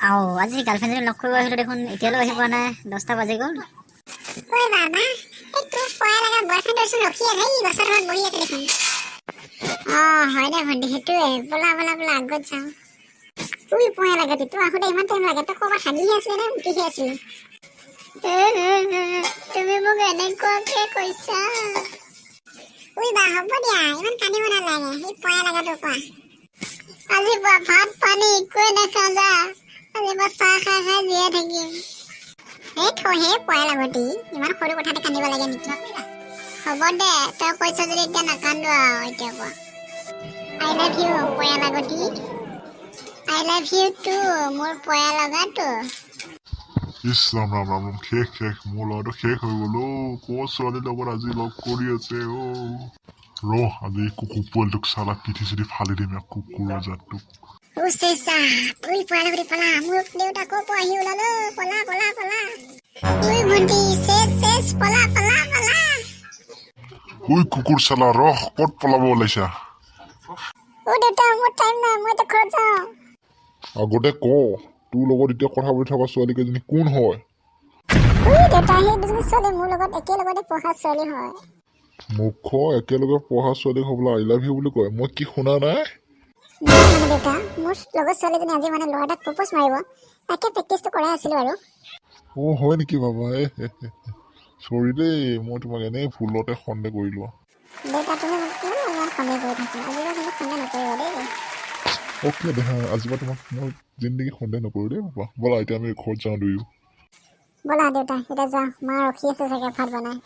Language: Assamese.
আও আজি গাৰ্লফ্ৰেণ্ডজনী লগ কৰিব আহিলোঁ দেখোন এতিয়ালৈ আহি পোৱা নাই 10টা বাজি গ'ল। ঐ বাবা এই তোৰ পয়া লগা বয়ফ্ৰেণ্ডৰচোন ৰখি আছে এই গছৰ তলত বহি আছে দেখোন। হয় দে ভণ্টি সেইটোৱে বলা বলা বলা আগত যাওঁ। তুই পয়া লাগে তোৰ আহোঁতে ইমান টাইম লাগে তই ক'ৰবাত হাগিহে আছিলি নে মুতিহে আছিলি? তুমি মোক এনেকুৱাকে কৈছা। ঐ বা হ'ব দিয়া ইমান কান্দিব নালাগে সেই পয়া লগাটো কোৱা। আজি ভাত পানী একোৱে নাখাওঁ যা আজি মই চাহ খাই খাই জীয়াই থাকিম। এই থহে পয়া লাগতি ইমান সৰু কথাতে কান্দিব লাগে নেকি? হ'ব দে তই কৈছ যদি এতিয়া নাকান্দো আৰু এতিয়া কোৱা। আই লাভ ইউ পয়া লাগতি। আই লাভ ইউ টু মোৰ পয়া লগাটো। ইছ ৰাম ৰাম ৰাম শেষ মোৰ ল'ৰাটো শেষ হৈ গ'ল ক'ৰ ছোৱালীৰ লগত আজি লগ কৰি আছে আজি কুকুৰ পোৱালিটোক চালা পিঠি চিঠি ফালি দিম কুকুৰৰ জাতটোক। তুই পয়া লাগতি পলা মোৰ দেউতা ক'ৰ পৰা আহি ওলালো পলা পলা পলা। ঐ ভণ্টি চেছ পলা পলা পলা। ঐ কুকুৰ চালা ৰহ ক'ত পলাব ওলাইছা? দেউতা মোৰ টাইম নাই মই এতিয়া ঘৰত যাওঁ। আগতে ক তোৰ লগত এতিয়া কথা পাতি থকা ছোৱালীকেইজনী কোন হয়? দেউতা সেই দুজনী ছোৱালী মোৰ লগত একেলগতে পঢ়া ছোৱালী হয়। মুখ একেলগে পঢ়া ছোৱালী হ'বলৈ আই লাভ ইউ বুলি কয় মই কি শুনা নাই? দেউতা মোৰ লগৰ ছোৱালীজনী আজি ল'ৰা এটাক প্ৰপ'জ মাৰিব তাকে প্ৰেক্টিচটো কৰাই আছিলো আৰু। হয় নেকি বাবা চৰি দেই মই তোমাক এনেই ভুলতে সন্দেহ কৰিলো। দেউতা তুমি মোক কিয় ইমান সন্দেহ কৰি থাকা আজিলৈ কিন্তু সন্দেহ নকৰিবা দেই। অ'কে দে আজিৰ পৰা তোমাক মই জিন্দগী সন্দেহ নকৰোঁ দেই বাবা ব'লা এতিয়া আমি ঘৰত যাওঁ দুয়ো। ব'লা দেউতা এতিয়া যাওঁ মা ৰখি আছে চাগে ভাত বনাই।